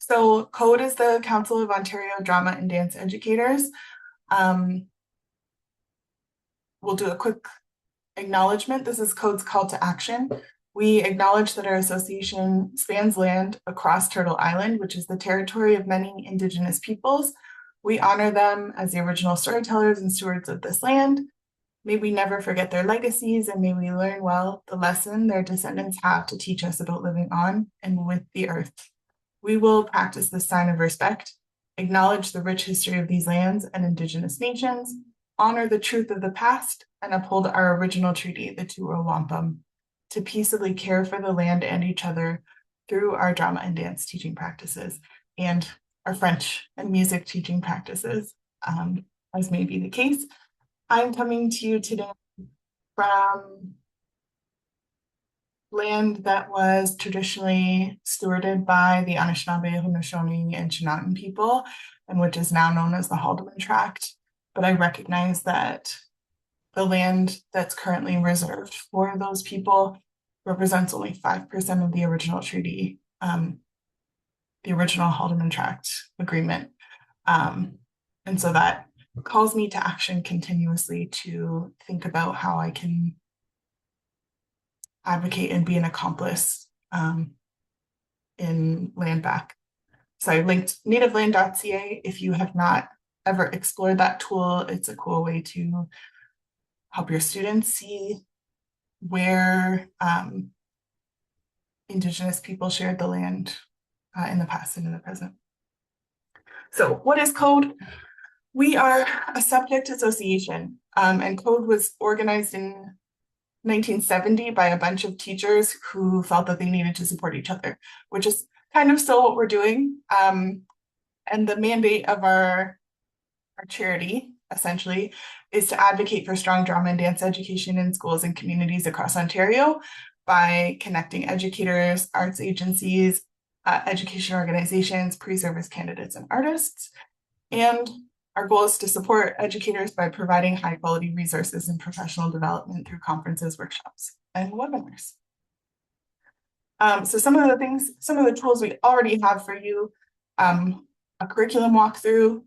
So CODE is the Council of Ontario Drama and Dance Educators. Um, we'll do a quick acknowledgement. This is CODE's call to action. We acknowledge that our association spans land across Turtle Island, which is the territory of many Indigenous peoples. We honor them as the original storytellers and stewards of this land. May we never forget their legacies, and may we learn well the lesson their descendants have to teach us about living on and with the earth. We will practice this sign of respect, acknowledge the rich history of these lands and Indigenous nations, honor the truth of the past, and uphold our original treaty, the Tuo Wampum, to peaceably care for the land and each other through our drama and dance teaching practices and our French and music teaching practices, as may be the case. I'm coming to you today from land that was traditionally stewarded by the Anishinaabe, Haudenosaunee, and Chinootan people, and which is now known as the Haldeman Tract. But I recognize that the land that's currently reserved for those people represents only 5% of the original treaty, the original Haldeman Tract agreement. And so that calls me to action continuously to think about how I can advocate and be an accomplice in land back. So I linked nativeland.ca. If you have not ever explored that tool, it's a cool way to help your students see where Indigenous people shared the land in the past and in the present. So what is CODE? We are a subject association, and CODE was organized in 1970 by a bunch of teachers who felt that they needed to support each other, which is kind of still what we're doing. And the mandate of our charity, essentially, is to advocate for strong drama and dance education in schools and communities across Ontario by connecting educators, arts agencies, education organizations, pre-service candidates, and artists. And our goal is to support educators by providing high quality resources and professional development through conferences, workshops, and webinars. So some of the tools we already have for you, a curriculum walkthrough,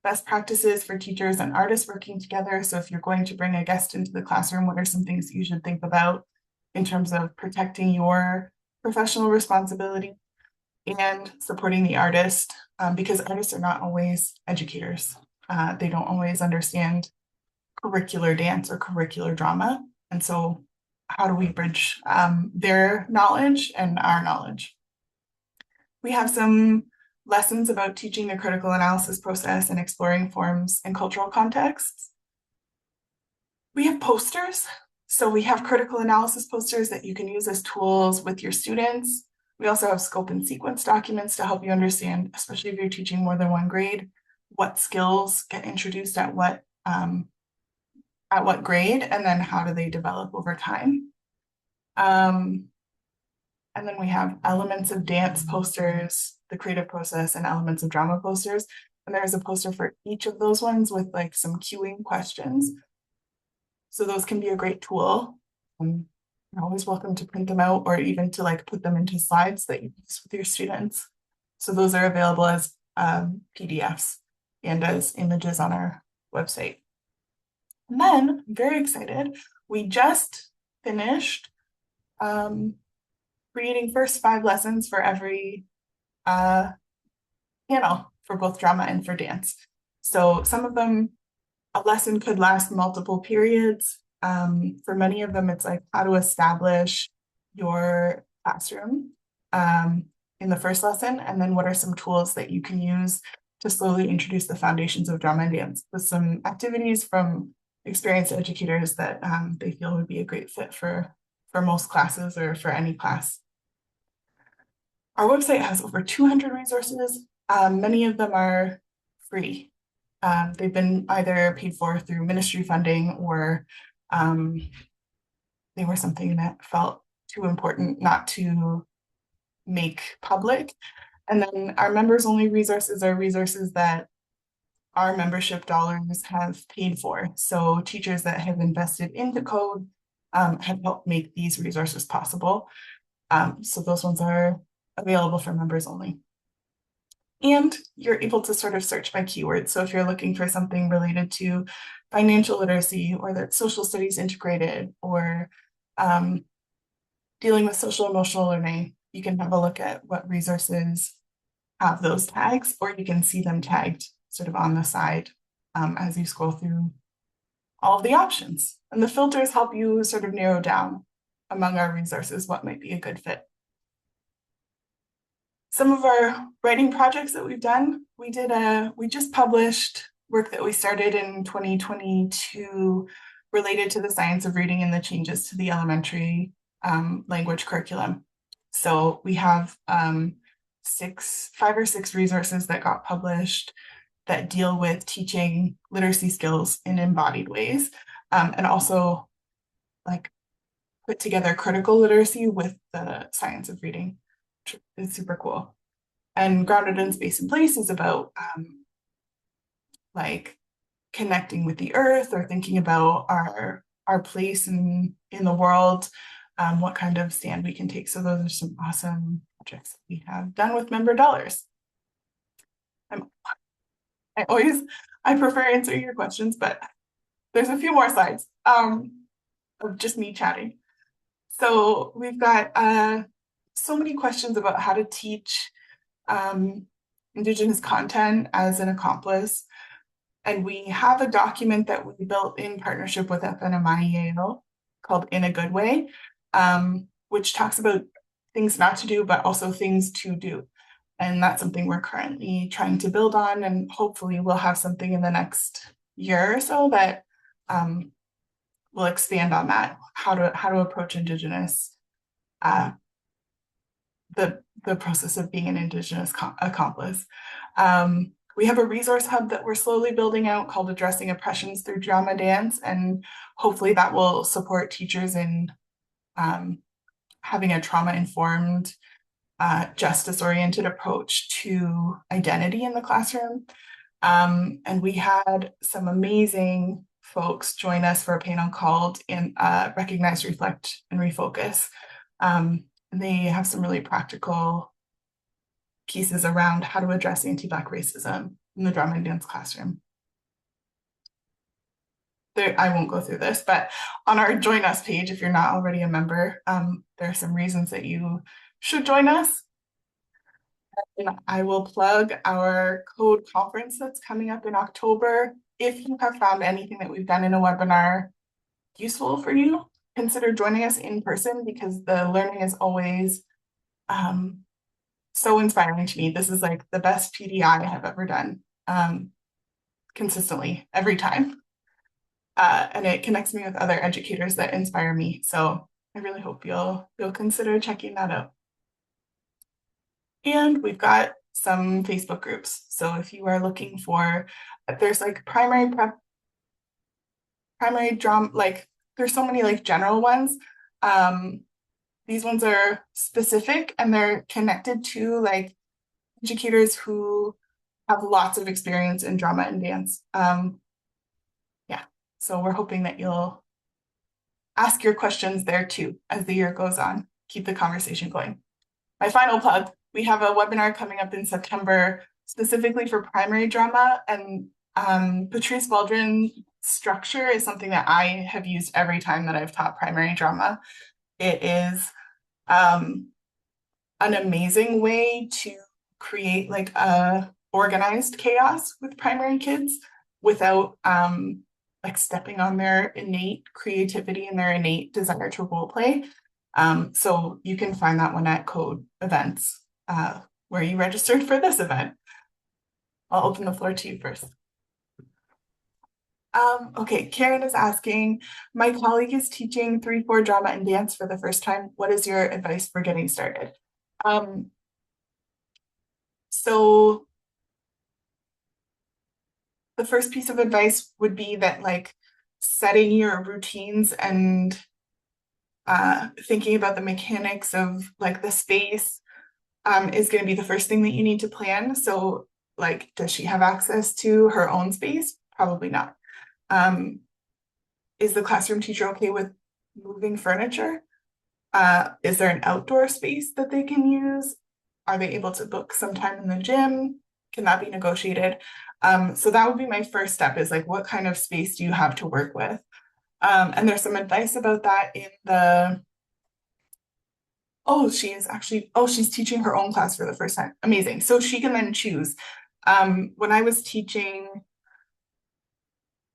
best practices for teachers and artists working together. So if you're going to bring a guest into the classroom, what are some things that you should think about in terms of protecting your professional responsibility and supporting the artist, because artists are not always educators. They don't always understand curricular dance or curricular drama. And so how do we bridge their knowledge and our knowledge? We have some lessons about teaching the critical analysis process and exploring forms and cultural contexts. We have posters. So we have critical analysis posters that you can use as tools with your students. We also have scope and sequence documents to help you understand, especially if you're teaching more than one grade, what skills get introduced at what grade, and then how do they develop over time. And then we have elements of dance posters, the creative process, and elements of drama posters. And there's a poster for each of those ones with like some cueing questions. So those can be a great tool. You're always welcome to print them out or even to like put them into slides that you use with your students. So those are available as PDFs and as images on our website. And then I'm very excited. We just finished creating first 5 lessons for every panel for both drama and for dance. So some of them, a lesson could last multiple periods. For many of them, it's like how to establish your classroom in the first lesson, and then what are some tools that you can use to slowly introduce the foundations of drama and dance with some activities from experienced educators that they feel would be a great fit for most classes or for any class. Our website has over 200 resources. Many of them are free. They've been either paid for through ministry funding or they were something that felt too important not to make public. And then our members only resources are resources that our membership dollars have paid for. So teachers that have invested into CODE have helped make these resources possible. So those ones are available for members only. And you're able to sort of search by keywords. So if you're looking for something related to financial literacy or that social studies integrated or dealing with social emotional learning, you can have a look at what resources have those tags, or you can see them tagged sort of on the side as you scroll through all of the options. And the filters help you sort of narrow down among our resources what might be a good fit. Some of our writing projects that we've done, we just published work that we started in 2022 related to the science of reading and the changes to the elementary language curriculum. So we have 5 or 6 resources that got published that deal with teaching literacy skills in embodied ways, and also like put together critical literacy with the science of reading, which is super cool. And Grounded in Space and Place is about like connecting with the earth or thinking about our place in the world, what kind of stand we can take. So those are some awesome projects that we have done with member dollars. I prefer answering your questions, but there's a few more slides of just me chatting. So we've got so many questions about how to teach Indigenous content as an accomplice. And we have a document that we built in partnership with FNMI Yale called In a Good Way, which talks about things not to do, but also things to do. And that's something we're currently trying to build on, and hopefully we'll have something in the next year or so that will expand on that, how to approach Indigenous, the process of being an Indigenous accomplice. We have a resource hub that we're slowly building out called Addressing Oppressions Through Drama Dance, and hopefully that will support teachers in having a trauma-informed, justice-oriented approach to identity in the classroom. And we had some amazing folks join us for a panel called Recognize, Reflect, and Refocus. And they have some really practical pieces around how to address anti-Black racism in the drama and dance classroom. I won't go through this, but on our Join Us page, if you're not already a member, there are some reasons that you should join us. And I will plug our code conference that's coming up in October. If you have found anything that we've done in a webinar useful for you, consider joining us in person, because the learning is always so inspiring to me. This is like the best PDI I have ever done, consistently every time. And it connects me with other educators that inspire me. So I really hope you'll consider checking that out. And we've got some Facebook groups. So if you are looking for, there's like primary drama, like there's so many like general ones. These ones are specific and they're connected to like educators who have lots of experience in drama and dance. Yeah, so we're hoping that you'll ask your questions there too as the year goes on. Keep the conversation going. My final plug, we have a webinar coming up in September specifically for primary drama, and Patrice Waldron's structure is something that I have used every time that I've taught primary drama. It is an amazing way to create like a organized chaos with primary kids without like stepping on their innate creativity and their innate desire to role play. So you can find that one at Code Events, where you registered for this event. I'll open the floor to you first. Okay, Karen is asking, my colleague is teaching 3-4 drama and dance for the first time. What is your advice for getting started? So the first piece of advice would be that like setting your routines and thinking about the mechanics of like the space is going to be the first thing that you need to plan. So like, does she have access to her own space? Probably not. Is the classroom teacher okay with moving furniture? Is there an outdoor space that they can use? Are they able to book some time in the gym? Can that be negotiated? So that would be my first step, is like, what kind of space do you have to work with? And there's some advice about that in the, oh, she's teaching her own class for the first time. Amazing. So she can then choose. When I was teaching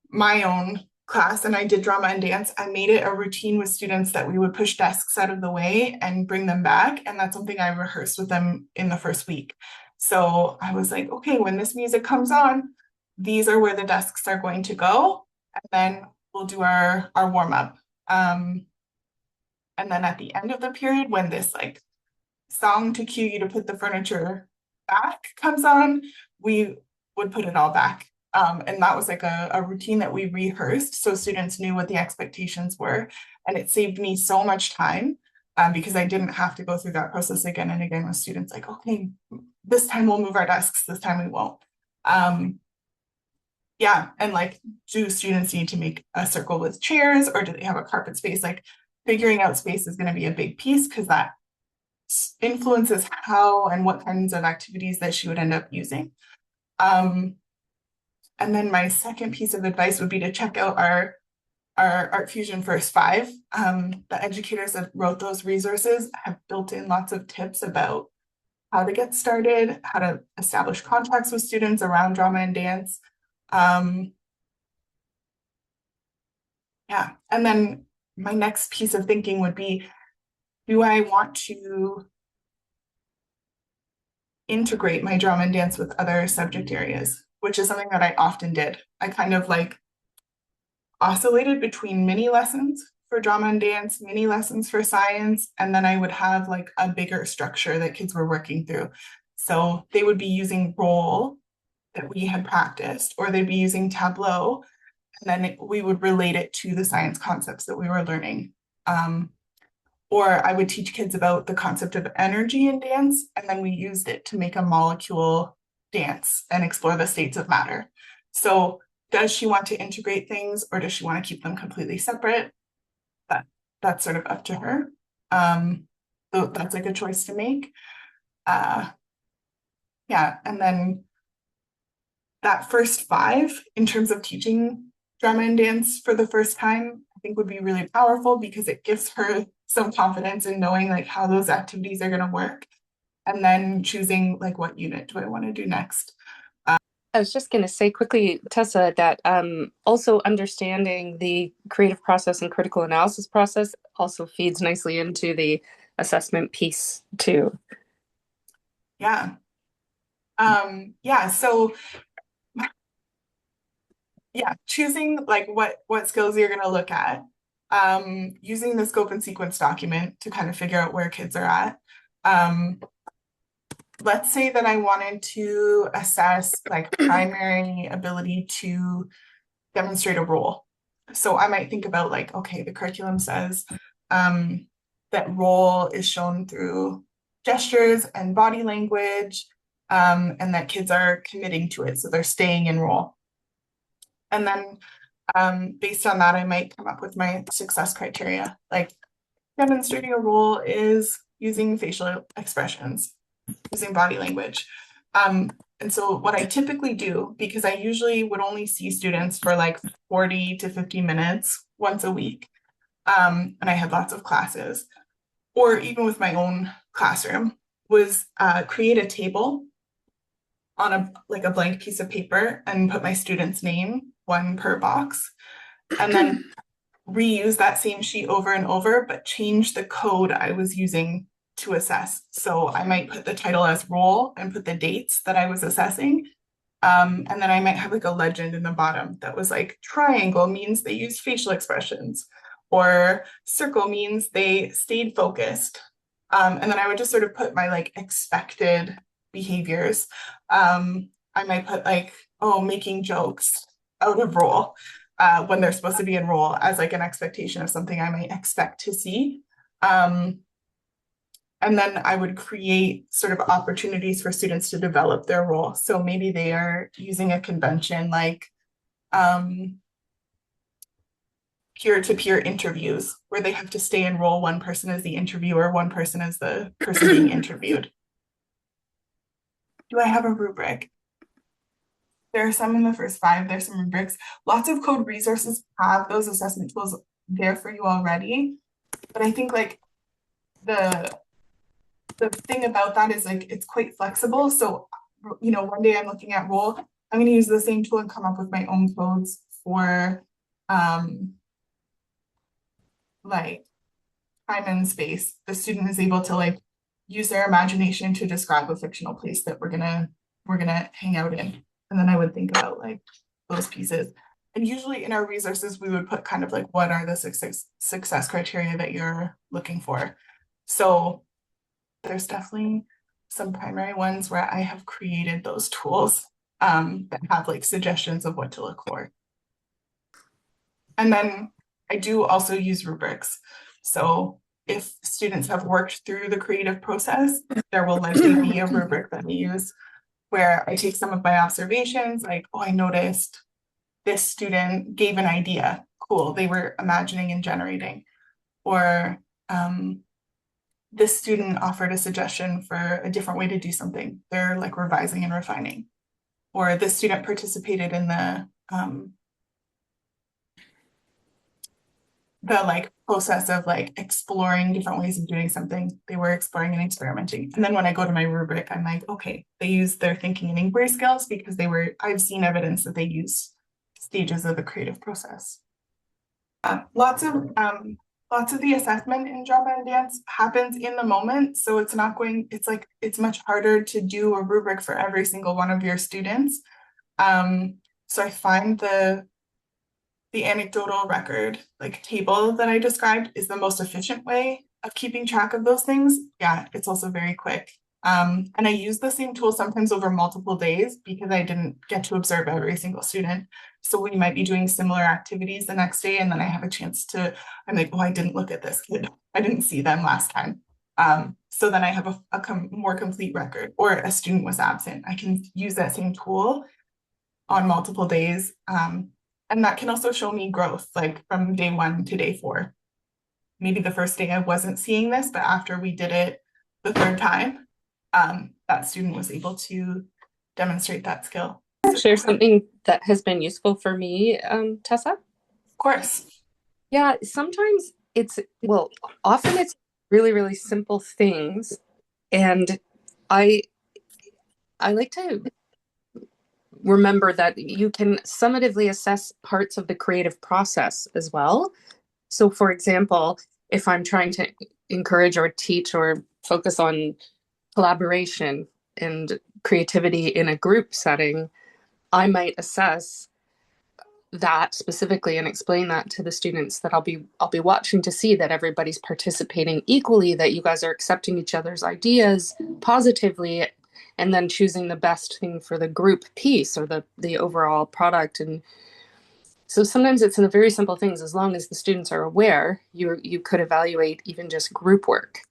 my own class and I did drama and dance, I made it a routine with students that we would push desks out of the way and bring them back. And that's something I rehearsed with them in the first week. So I was like, okay, when this music comes on, these are where the desks are going to go. And then we'll do our warm up. And then at the end of the period, when this like song to cue you to put the furniture back comes on, we would put it all back. And that was like a routine that we rehearsed so students knew what the expectations were. And it saved me so much time because I didn't have to go through that process again and again with students like, okay, this time we'll move our desks, this time we won't. Yeah, and like, do students need to make a circle with chairs or do they have a carpet space? Like, figuring out space is going to be a big piece because that influences how and what kinds of activities that she would end up using. And then my second piece of advice would be to check out our Art Fusion First 5. The educators that wrote those resources have built in lots of tips about how to get started, how to establish contacts with students around drama and dance. Yeah, and then my next piece of thinking would be, do I want to integrate my drama and dance with other subject areas, which is something that I often did. I kind of like oscillated between mini lessons for drama and dance, mini lessons for science, and then I would have like a bigger structure that kids were working through. So they would be using role that we had practiced, or they'd be using Tableau, and then we would relate it to the science concepts that we were learning. Or I would teach kids about the concept of energy in dance, and then we used it to make a molecule dance and explore the states of matter. So does she want to integrate things or does she want to keep them completely separate? That's sort of up to her. So that's like a choice to make. Yeah, and then that first 5 in terms of teaching drama and dance for the first time, I think would be really powerful because it gives her some confidence in knowing like how those activities are going to work, and then choosing like, what unit do I want to do next. I was just going to say quickly, Tessa, that also understanding the creative process and critical analysis process also feeds nicely into the assessment piece too. Yeah. Yeah, so yeah, choosing like what skills you're going to look at, using the scope and sequence document to kind of figure out where kids are at. Let's say that I wanted to assess like primary ability to demonstrate a role. So I might think about like, okay, the curriculum says that role is shown through gestures and body language, and that kids are committing to it. So they're staying in role. And then based on that, I might come up with my success criteria. Like, demonstrating a role is using facial expressions, using body language. And so what I typically do, because I usually would only see students for like 40 to 50 minutes once a week, and I had lots of classes, or even with my own classroom, was create a table on a blank piece of paper and put my student's name, one per box, and then reuse that same sheet over and over, but change the code I was using to assess. So I might put the title as role and put the dates that I was assessing. And then I might have like a legend in the bottom that was like, triangle means they used facial expressions, or circle means they stayed focused. And then I would just sort of put my like expected behaviors. I might put like, oh, making jokes out of role when they're supposed to be in role, as like an expectation of something I might expect to see. And then I would create sort of opportunities for students to develop their role. So maybe they are using a convention like peer-to-peer interviews where they have to stay in role. One person is the interviewer, one person is the person being interviewed. Do I have a rubric? There are some in the first five, there's some rubrics. Lots of code resources have those assessment tools there for you already. But I think like the the thing about that is like it's quite flexible. So, one day I'm looking at role, I'm going to use the same tool and come up with my own codes for um like time and space. The student is able to like use their imagination to describe a fictional place that we're gonna hang out in. And then I would think about like those pieces. And usually in our resources, we would put kind of like what are the success criteria that you're looking for. So there's definitely some primary ones where I have created those tools that have like suggestions of what to look for. And then I do also use rubrics. So if students have worked through the creative process, there will likely be a rubric that we use where I take some of my observations, like, oh, I noticed this student gave an idea. Cool, they were imagining and generating. Or this student offered a suggestion for a different way to do something. They're like revising and refining. Or this student participated in the like process of like exploring different ways of doing something. They were exploring and experimenting. And then when I go to my rubric, I'm like, okay, they use their thinking and inquiry skills because I've seen evidence that they use stages of the creative process. Lots of the assessment in drama and dance happens in the moment. So it's much harder to do a rubric for every single one of your students. So I find the anecdotal record like table that I described is the most efficient way of keeping track of those things. Yeah, it's also very quick. And I use the same tool sometimes over multiple days because I didn't get to observe every single student. So we might be doing similar activities the next day, and then I have a chance I'm like, oh, I didn't look at this kid. I didn't see them last time. So then I have a more complete record, or a student was absent. I can use that same tool on multiple days. And that can also show me growth, like from day 1 to day 4. Maybe the first day I wasn't seeing this, but after we did it the third time, that student was able to demonstrate that skill. Share something that has been useful for me, Tessa? Of course. Yeah, sometimes often it's really, really simple things. And I I like to remember that you can summatively assess parts of the creative process as well. So, for example, if I'm trying to encourage or teach or focus on collaboration and creativity in a group setting, I might assess that specifically and explain that to the students that I'll be watching to see that everybody's participating equally, that you guys are accepting each other's ideas positively, and then choosing the best thing for the group piece or the overall product. And so sometimes it's in the very simple things. As long as the students are aware, you could evaluate even just group work.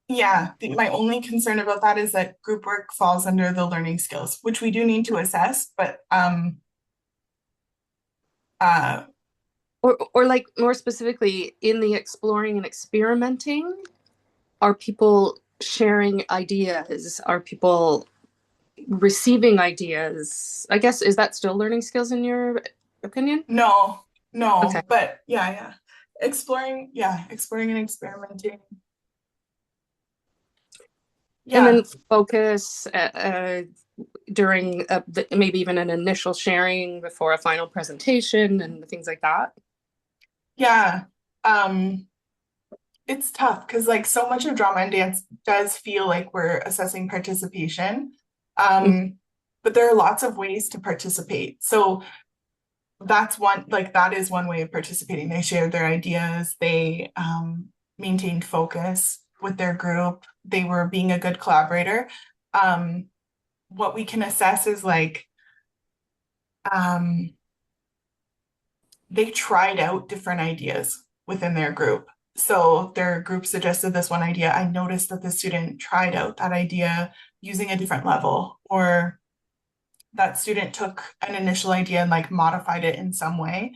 Yeah, my only concern about that is that group work falls under the learning skills, which we do need to assess, but uh Or like more specifically in the exploring and experimenting, are people sharing ideas? Are people receiving ideas? I guess, is that still learning skills in your opinion? no, Okay. no, but yeah. Exploring and experimenting. And Yeah, then focus during maybe even an initial sharing before a final presentation and things like that. yeah. Um, it's tough because like so much of drama and dance does feel like we're assessing participation. Um, but there are lots of ways to participate. So that is one way of participating. They shared their ideas, they maintained focus with their group, they were being a good collaborator. Um, what we can assess is like um, they tried out different ideas within their group. So their group suggested this one idea. I noticed that the student tried out that idea using a different level, or that student took an initial idea and like modified it in some way.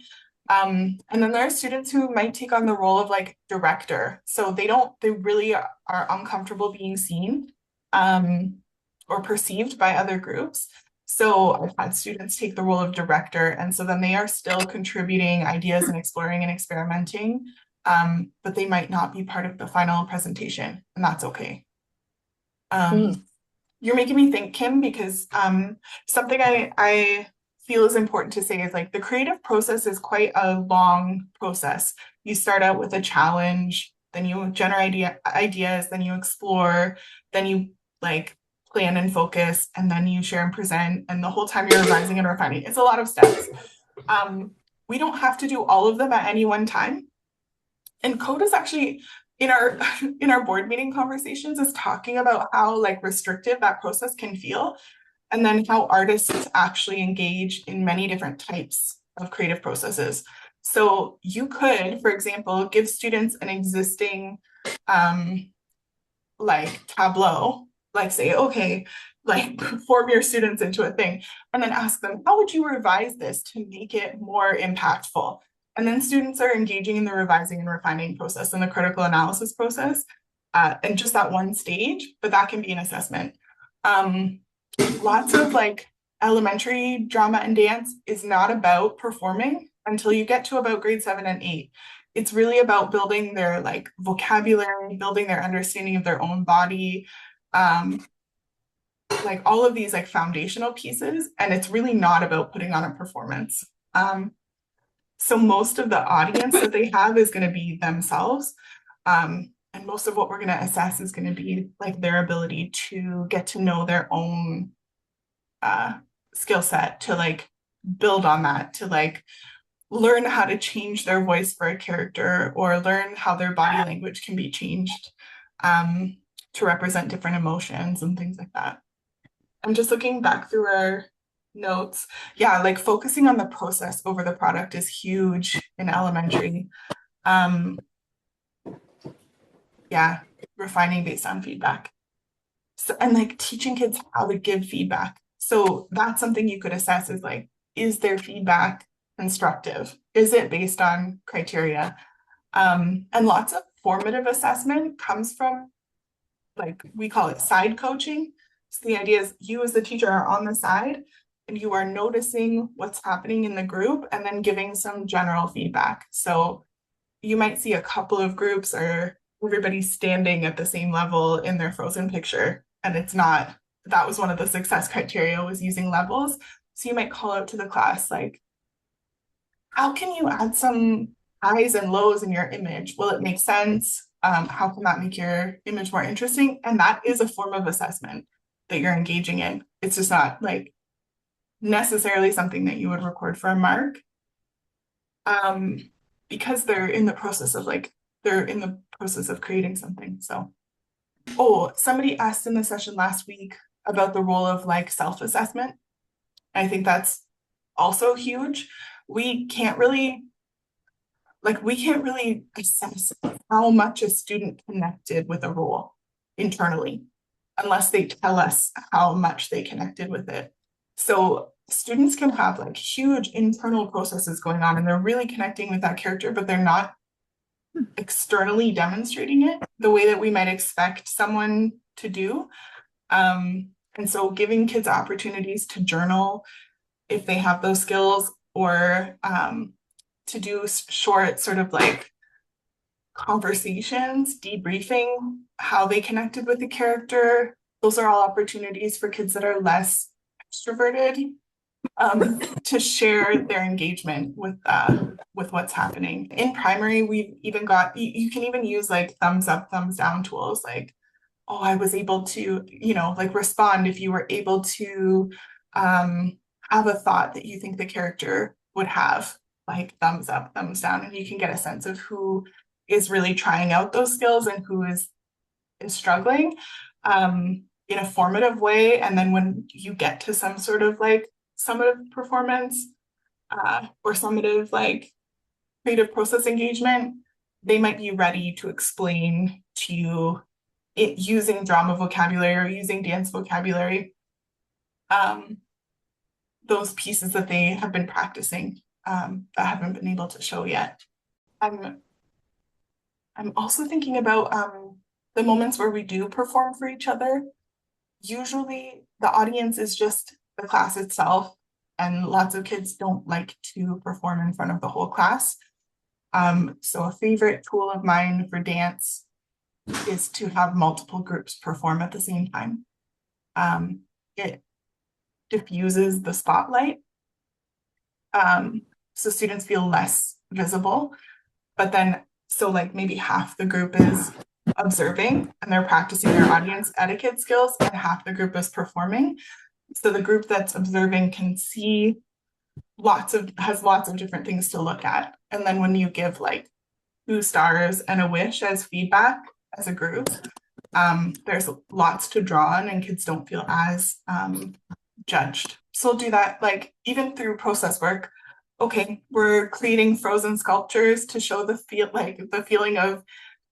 And then there are students who might take on the role of like director. So they really are uncomfortable being seen. Um, or perceived by other groups. So I've had students take the role of director, and so then they are still contributing ideas and exploring and experimenting, but they might not be part of the final presentation, and that's okay. Mm. You're making me think, Kim, because something I feel is important to say is like the creative process is quite a long process. You start out with a challenge, then you generate ideas, then you explore, then you like plan and focus, and then you share and present, and the whole time you're revising and refining. It's a lot of steps. Um, we don't have to do all of them at any one time. And code is actually in our in our board meeting conversations is talking about how like restrictive that process can feel, and then how artists actually engage in many different types of creative processes. So you could, for example, give students an existing like tableau, like say, okay, like form your students into a thing, and then ask them, how would you revise this to make it more impactful? And then students are engaging in the revising and refining process and the critical analysis process, and just that one stage, but that can be an assessment. Um, Lots of like elementary drama and dance is not about performing until you get to about grade 7 and 8. It's really about building their like vocabulary, building their understanding of their own body, um, like all of these like foundational pieces. And it's really not about putting on a performance. So most of the audience that they have is going to be themselves. And most of what we're going to assess is going to be like their ability to get to know their own skill set, to like build on that, to like learn how to change their voice for a character or learn how their body language can be changed um, to represent different emotions and things like that. I'm just looking back through our notes. Yeah, like focusing on the process over the product is huge in elementary. Um, yeah, refining based on feedback. So, and like teaching kids how to give feedback. So that's something you could assess is like, is their feedback constructive? Is it based on criteria? And lots of formative assessment comes from like we call it side coaching. So the idea is you as the teacher are on the side and you are noticing what's happening in the group and then giving some general feedback. So you might see a couple of groups or everybody's standing at the same level in their frozen picture. And it's not, that was one of the success criteria was using levels. So you might call out to the class, like, how can you add some highs and lows in your image? Will it make sense? How can that make your image more interesting? And that is a form of assessment that you're engaging in. It's just not like necessarily something that you would record for a mark. Because they're in the process of like, they're in the process of creating something. So, oh, somebody asked in the session last week about the role of like self-assessment. I think that's also huge. We can't really assess how much a student connected with a role internally unless they tell us how much they connected with it. So students can have like huge internal processes going on and they're really connecting with that character, but they're not externally demonstrating it the way that we might expect someone to do. And so giving kids opportunities to journal if they have those skills, or to do short sort of like conversations, debriefing how they connected with the character. Those are all opportunities for kids that are less extroverted to share their engagement with what's happening. In primary, we've even got you can even use like thumbs up, thumbs down tools like, oh, I was able to, like respond if you were able to have a thought that you think the character would have, like thumbs up, thumbs down, and you can get a sense of who is really trying out those skills and who is struggling in a formative way. And then when you get to some sort of like summative performance or summative like creative process engagement, they might be ready to explain to you it using drama vocabulary or using dance vocabulary, those pieces that they have been practicing that haven't been able to show yet. I'm I'm also thinking about the moments where we do perform for each other. usually the audience is just the class itself, and lots of kids don't like to perform in front of the whole class. So a favorite tool of mine for dance is to have multiple groups perform at the same time. It diffuses the spotlight, so students feel less visible. But then, so like maybe half the group is observing and they're practicing their audience etiquette skills, and half the group is performing. So the group that's observing can see has lots of different things to look at. And then when you give like 2 stars and a wish as feedback as a group, there's lots to draw on and kids don't feel as judged. So I'll do that like even through process work. Okay, we're creating frozen sculptures to show the feeling of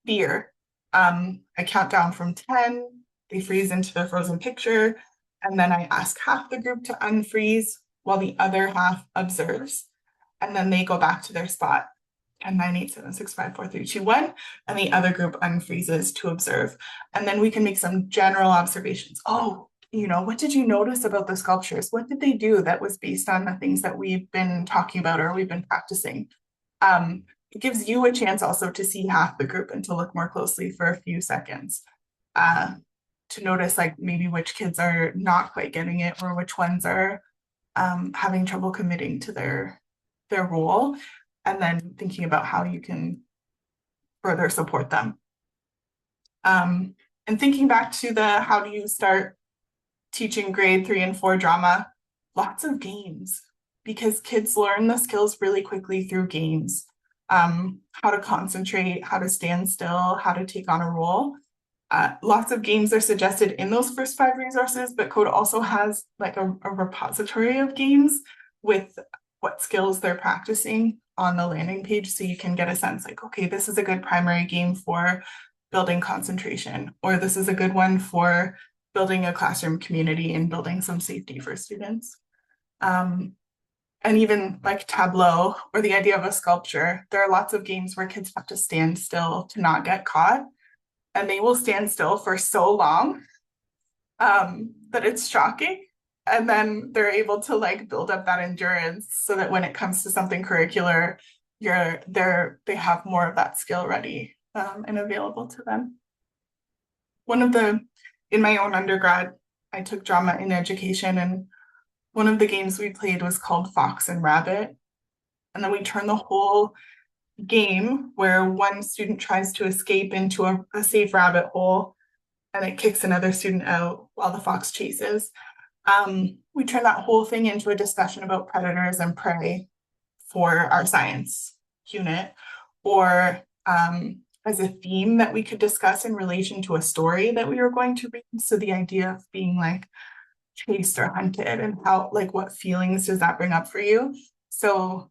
fear. I count down from 10, they freeze into the frozen picture, and then I ask half the group to unfreeze while the other half observes. And then they go back to their spot. 10, 9, 8, 7, 6, 5, 4, 3, 2, 1, and the other group unfreezes to observe. And then we can make some general observations. Oh, what did you notice about the sculptures? What did they do that was based on the things that we've been talking about or we've been practicing? It gives you a chance also to see half the group and to look more closely for a few seconds, to notice like maybe which kids are not quite getting it or which ones are having trouble committing to their role, and then thinking about how you can further support them. And thinking back to the how do you start teaching grade 3 and 4 drama, lots of games, because kids learn the skills really quickly through games. How to concentrate, how to stand still, how to take on a role. Lots of games are suggested in those first 5 resources, but Code also has like a repository of games with what skills they're practicing on the landing page, so you can get a sense like, okay, this is a good primary game for building concentration, or this is a good one for building a classroom community and building some safety for students. And even like Tableau or the idea of a sculpture, there are lots of games where kids have to stand still to not get caught, and they will stand still for so long that it's shocking. And then they're able to like build up that endurance so that when it comes to something curricular, they have more of that skill ready and available to them. In my own undergrad, I took drama in education, and one of the games we played was called Fox and Rabbit. And then we turned the whole game where one student tries to escape into a safe rabbit hole and it kicks another student out while the fox chases. We turned that whole thing into a discussion about predators and prey for our science unit, or as a theme that we could discuss in relation to a story that we were going to read. So the idea of being like chased or hunted, and how, like, what feelings does that bring up for you? So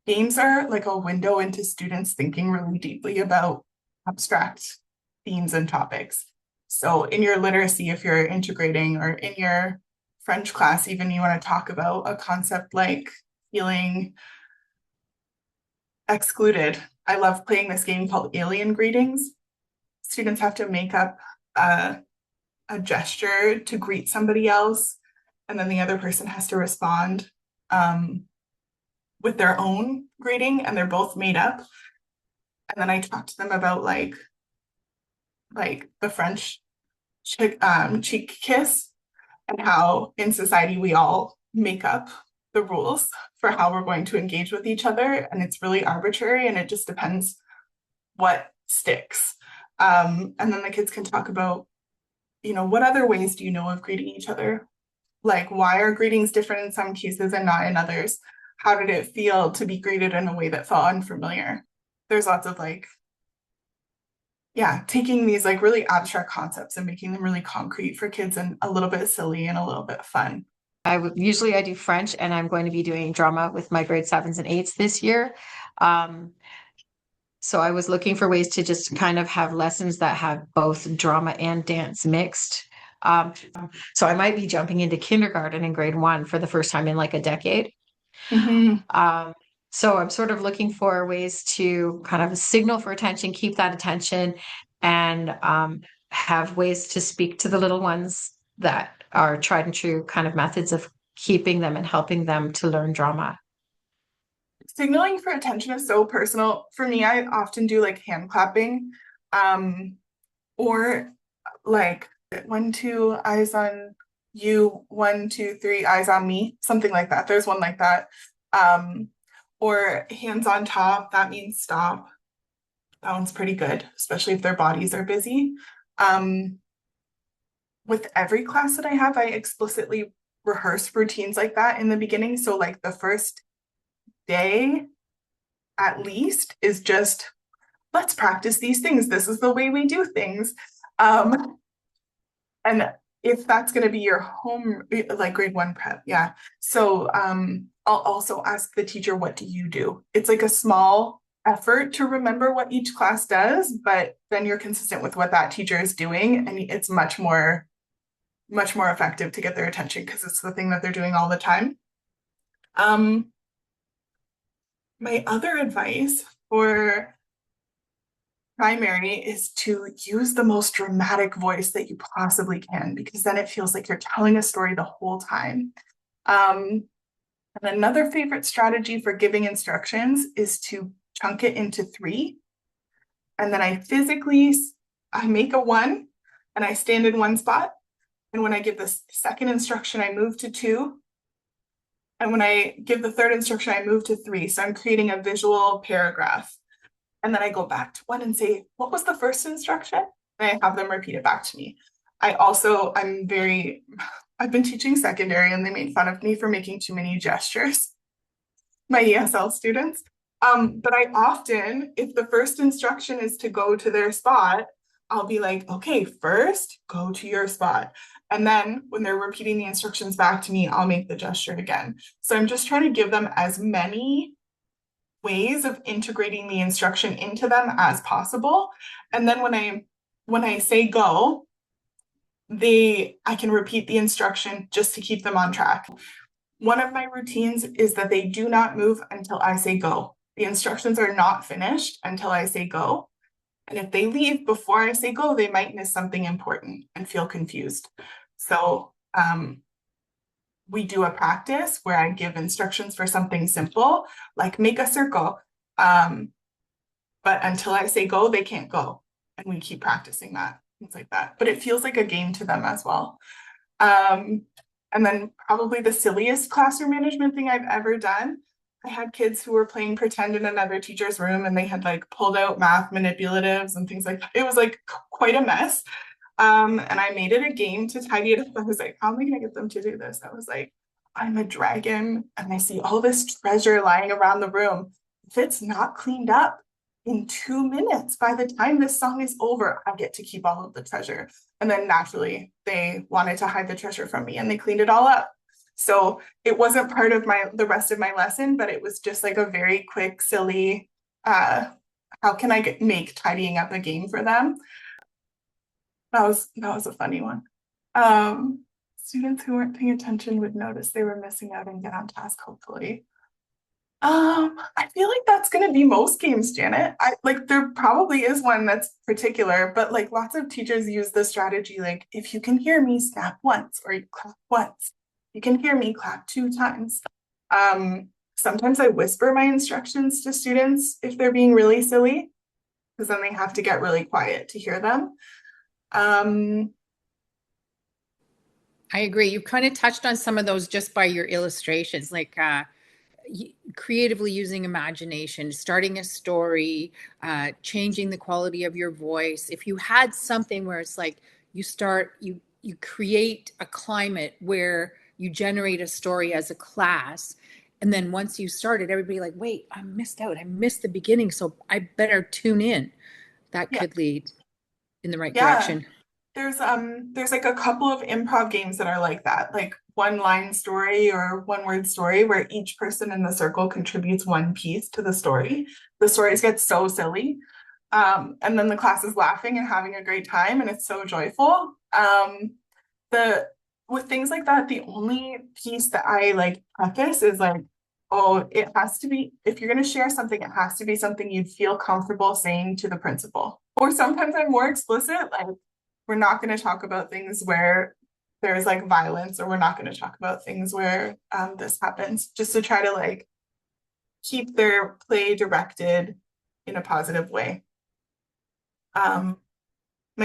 games are like a window into students thinking really deeply about abstract themes and topics. So in your literacy, if you're integrating, or in your French class, even you want to talk about a concept like feeling excluded. I love playing this game called Alien Greetings. Students have to make up a gesture to greet somebody else, and then the other person has to respond with their own greeting, and they're both made up. And then I talk to them about like the French cheek kiss, and how in society we all make up the rules for how we're going to engage with each other, and it's really arbitrary and it just depends what sticks. And then the kids can talk about, what other ways do you know of greeting each other? Like, why are greetings different in some cases and not in others? How did it feel to be greeted in a way that felt unfamiliar? There's lots of taking these like really abstract concepts and making them really concrete for kids, and a little bit silly and a little bit fun. Usually I do French, and I'm going to be doing drama with my grade 7s and 8s this year. So I was looking for ways to just kind of have lessons that have both drama and dance mixed. So I might be jumping into kindergarten in grade 1 for the first time in like a decade. Mm-hmm. So I'm sort of looking for ways to kind of signal for attention, keep that attention, and have ways to speak to the little ones that are tried and true kind of methods of keeping them and helping them to learn drama? Signaling for attention is so personal. For me, I often do like hand clapping, or like 1, 2, eyes on you, 1, 2, 3, eyes on me, something like that. There's one like that. Or hands on top, that means stop. That one's pretty good, especially if their bodies are busy. With every class that I have, I explicitly rehearse routines like that in the beginning. So like the first day at least is just, let's practice these things. This is the way we do things. And if that's going to be your home, like grade 1 prep, yeah. So I'll also ask the teacher, what do you do? It's like a small effort to remember what each class does, but then you're consistent with what that teacher is doing, and it's much more effective to get their attention because it's the thing that they're doing all the time. My other advice for primary is to use the most dramatic voice that you possibly can, because then it feels like you're telling a story the whole time. And another favorite strategy for giving instructions is to chunk it into 3. And then I make a 1 and I stand in one spot. And when I give the second instruction, I move to 2. And when I give the third instruction, I move to 3. So I'm creating a visual paragraph. And then I go back to 1 and say, what was the first instruction? And I have them repeat it back to me. I've been teaching secondary and they made fun of me for making too many gestures, my ESL students. But I often, if the first instruction is to go to their spot, I'll be like, okay, first go to your spot. And then when they're repeating the instructions back to me, I'll make the gesture again. So I'm just trying to give them as many ways of integrating the instruction into them as possible. And then when I say go, I can repeat the instruction just to keep them on track. One of my routines is that they do not move until I say go. The instructions are not finished until I say go. And if they leave before I say go, they might miss something important and feel confused. So we do a practice where I give instructions for something simple, like make a circle. But until I say go, they can't go. And we keep practicing that, things like that. But it feels like a game to them as well. And then probably the silliest classroom management thing I've ever done. I had kids who were playing pretend in another teacher's room and they had like pulled out math manipulatives and things like that. It was like quite a mess. And I made it a game to tidy it up. I was like, how am I going to get them to do this? I was like, I'm a dragon and I see all this treasure lying around the room. If it's not cleaned up in 2 minutes, by the time this song is over, I get to keep all of the treasure. And then naturally, they wanted to hide the treasure from me and they cleaned it all up. So it wasn't part of the rest of my lesson, but it was just like a very quick, silly, how can I make tidying up a game for them? That was a funny one. Students who weren't paying attention would notice they were missing out and get on task, hopefully. I feel like that's going to be most games, Janet. There probably is one that's particular, but like lots of teachers use the strategy, like if you can hear me, snap once or you clap once. You can hear me, clap 2 times. Sometimes I whisper my instructions to students if they're being really silly, because then they have to get really quiet to hear them. I agree. You kind of touched on some of those just by your illustrations, like creatively using imagination, starting a story, changing the quality of your voice. If you had something where it's like you create a climate where you generate a story as a class, and then once you started, everybody like, wait, I missed out. I missed the beginning, so I better tune in. That could lead in the right direction. There's like a couple of improv games that are like that, like 1-line story or 1-word story where each person in the circle contributes 1 piece to the story. The stories get so silly. And then the class is laughing and having a great time and it's so joyful. With things like that, the only piece that I like preface is like, oh, it has to be, if you're going to share something, it has to be something you'd feel comfortable saying to the principal. Or sometimes I'm more explicit, like, we're not going to talk about things where there's like violence, or we're not going to talk about things where this happens, just to try to like keep their play directed in a positive way. My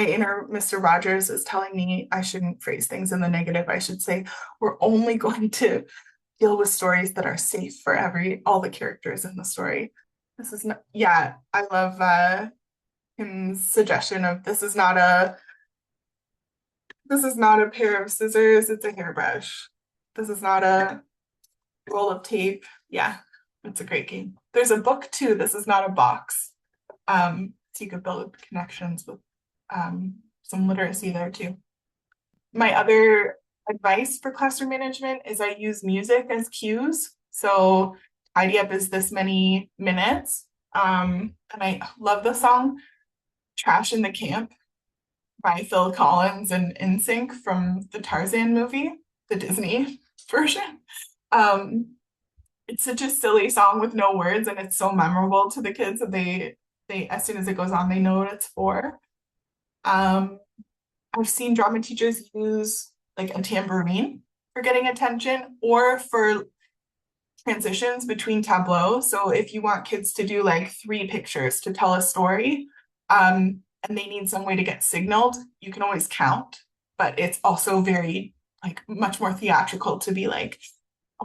inner Mr. Rogers is telling me I shouldn't phrase things in the negative. I should say, we're only going to deal with stories that are safe for all the characters in the story. This is not, yeah, I love him's suggestion of this is not a pair of scissors, it's a hairbrush. This is not a roll of tape. Yeah, it's a great game. There's a book too, This Is Not a Box. So you could build connections with some literacy there too. My other advice for classroom management is I use music as cues. So tidy up is this many minutes. And I love the song Trash in the Camp by Phil Collins and NSYNC from the Tarzan movie, the Disney version. It's such a silly song with no words, and it's so memorable to the kids that they as soon as it goes on, they know what it's for. I've seen drama teachers use like a tambourine for getting attention, or for transitions between tableaux. So if you want kids to do like 3 pictures to tell a story, and they need some way to get signaled, you can always count, but it's also very like much more theatrical to be like,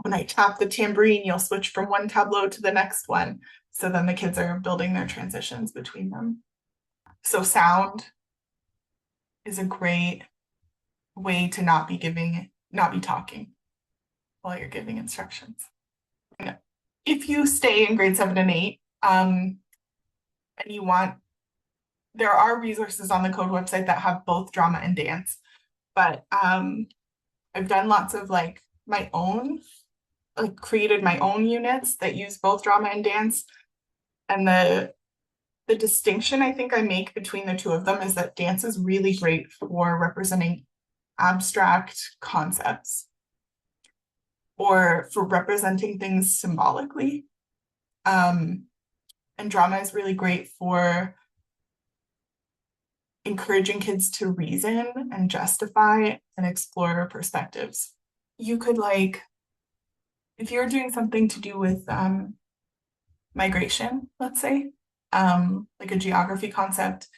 when I tap the tambourine, you'll switch from one tableau to the next one. So then the kids are building their transitions between them. So sound is a great way to not be talking while you're giving instructions. If you stay in grade 7 and 8, and you want, there are resources on the Code website that have both drama and dance, but I've done lots of like my own, like created my own units that use both drama and dance. And the distinction I think I make between the two of them is that dance is really great for representing abstract concepts, or for representing things symbolically. And drama is really great for encouraging kids to reason and justify and explore perspectives. You could like, if you're doing something to do with migration, let's say, like a geography concept,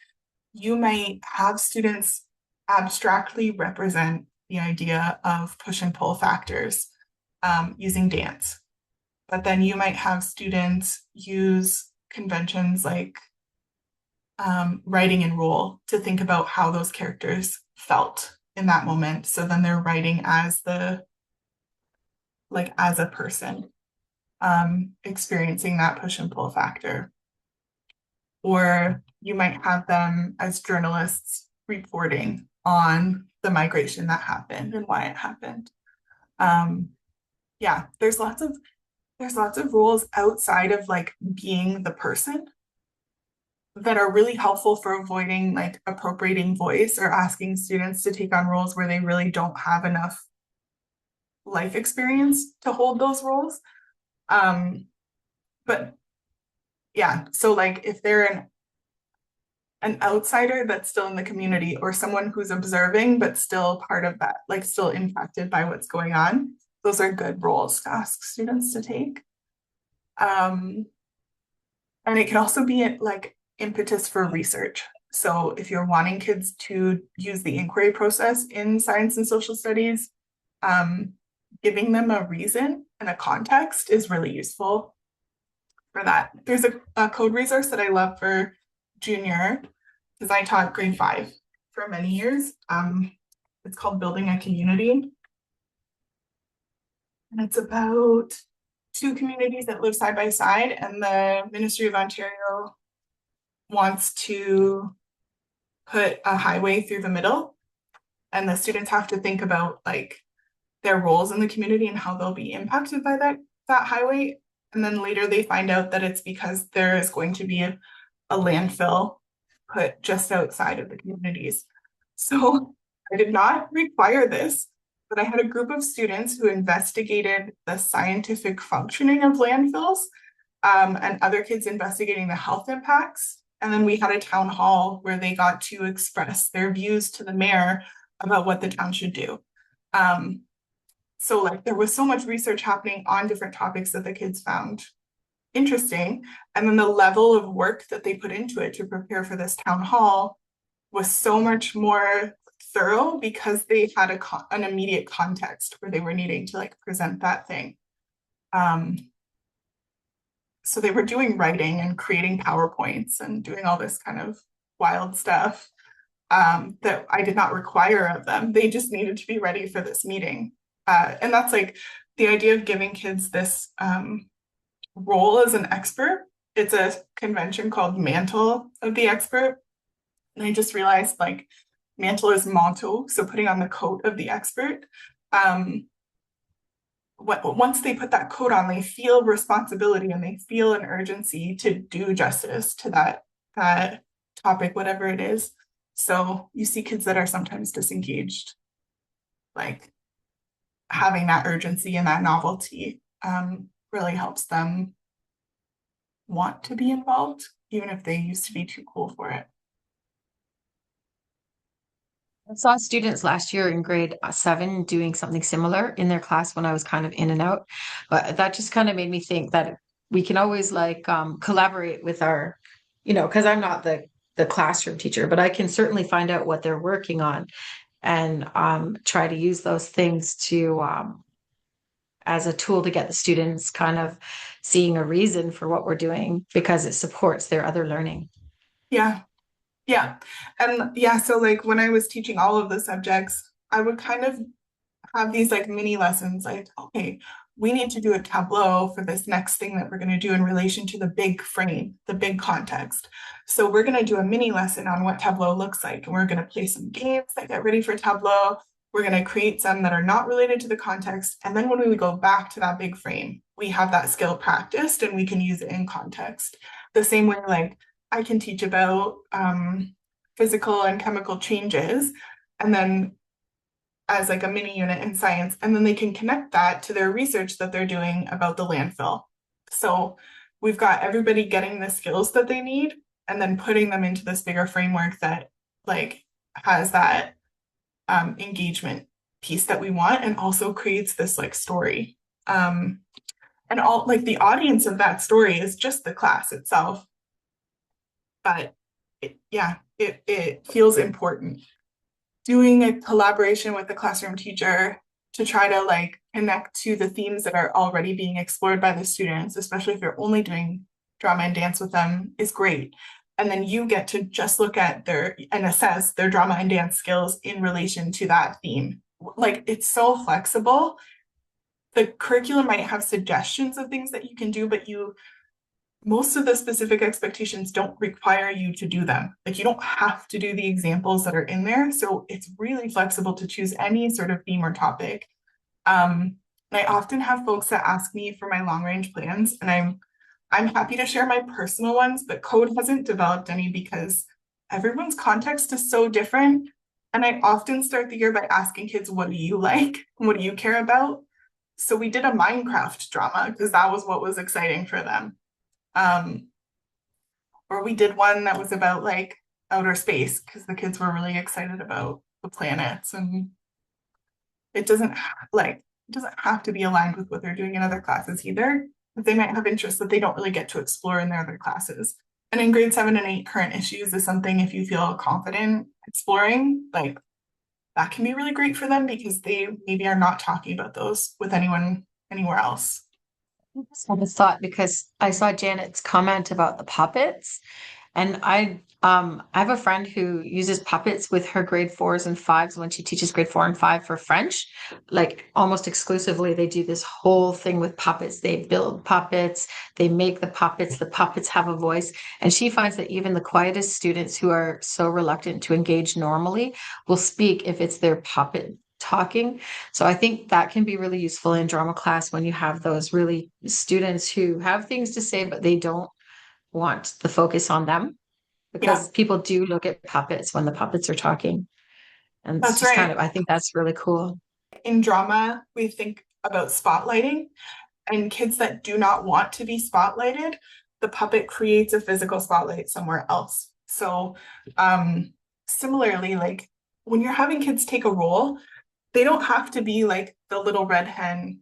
you might have students abstractly represent the idea of push and pull factors using dance. But then you might have students use conventions like writing and rule to think about how those characters felt in that moment. So then they're writing as a person experiencing that push and pull factor. Or you might have them as journalists reporting on the migration that happened and why it happened. Yeah, there's lots of rules outside of like being the person that are really helpful for avoiding like appropriating voice or asking students to take on roles where they really don't have enough life experience to hold those roles. But yeah, so like if they're an outsider that's still in the community, or someone who's observing but still part of that, like still impacted by what's going on, those are good roles to ask students to take. And it can also be like impetus for research. So if you're wanting kids to use the inquiry process in science and social studies, giving them a reason and a context is really useful for that. There's a code resource that I love for junior, because I taught grade 5 for many years. It's called Building a Community. And it's about 2 communities that live side by side, and the Ministry of Ontario wants to put a highway through the middle, and the students have to think about like their roles in the community and how they'll be impacted by that highway. And then later they find out that it's because there is going to be a landfill put just outside of the communities. So I did not require this, but I had a group of students who investigated the scientific functioning of landfills, and other kids investigating the health impacts And then we had a town hall where they got to express their views to the mayor about what the town should do. So like there was so much research happening on different topics that the kids found interesting. And then the level of work that they put into it to prepare for this town hall was so much more thorough because they had an immediate context where they were needing to like present that thing. So they were doing writing and creating PowerPoints and doing all this kind of wild stuff that I did not require of them. They just needed to be ready for this meeting. And that's like the idea of giving kids this role as an expert. It's a convention called Mantle of the Expert. And I just realized like mantle is manteau, so putting on the coat of the expert. Once they put that coat on, they feel responsibility and they feel an urgency to do justice to that topic, whatever it is. So you see kids that are sometimes disengaged, like having that urgency and that novelty really helps them want to be involved, even if they used to be too cool for it. I saw students last year in grade 7 doing something similar in their class when I was kind of in and out. But that just kind of made me think that we can always like collaborate with our, because I'm not the classroom teacher, but I can certainly find out what they're working on and try to use those things to as a tool to get the students kind of seeing a reason for what we're doing because it supports their other learning. Yeah. Yeah. And yeah, so like when I was teaching all of the subjects, I would kind of have these like mini lessons like, okay, we need to do a tableau for this next thing that we're going to do in relation to the big frame, the big context. So we're going to do a mini lesson on what tableau looks like. And we're going to play some games that get ready for tableau. We're going to create some that are not related to the context. And then when we go back to that big frame, we have that skill practiced and we can use it in context. The same way, like I can teach about physical and chemical changes, and then as like a mini unit in science, and then they can connect that to their research that they're doing about the landfill. So we've got everybody getting the skills that they need and then putting them into this bigger framework that like has that engagement piece that we want and also creates this like story. And all like the audience of that story is just the class itself. But it feels important. Doing a collaboration with the classroom teacher to try to like connect to the themes that are already being explored by the students, especially if you're only doing drama and dance with them, is great. And then you get to just look at and assess their drama and dance skills in relation to that theme. Like it's so flexible. The curriculum might have suggestions of things that you can do, but most of the specific expectations don't require you to do them. Like you don't have to do the examples that are in there. So it's really flexible to choose any sort of theme or topic. I often have folks that ask me for my long range plans, and I'm happy to share my personal ones, but code hasn't developed any because everyone's context is so different. And I often start the year by asking kids, what do you like? What do you care about? So we did a Minecraft drama because that was what was exciting for them. Or we did one that was about like outer space because the kids were really excited about the planets, and it doesn't have to be aligned with what they're doing in other classes either. But they might have interests that they don't really get to explore in their other classes. And in grade 7 and 8, current issues is something if you feel confident exploring, like that can be really great for them because they maybe are not talking about those with anyone anywhere else. I just thought because I saw Janet's comment about the puppets, and I have a friend who uses puppets with her grade 4s and 5s when she teaches grade 4 and 5 for French. Like almost exclusively, they do this whole thing with puppets. They build puppets, they make the puppets have a voice. And she finds that even the quietest students who are so reluctant to engage normally will speak if it's their puppet talking. So I think that can be really useful in drama class when you have those really students who have things to say, but they don't want the focus on them because people do look at puppets when the puppets are talking. And it's just kind of, I think that's really cool. In drama, we think about spotlighting, and kids that do not want to be spotlighted the puppet creates a physical spotlight somewhere else. So similarly, like when you're having kids take a role, they don't have to be like the little red hen.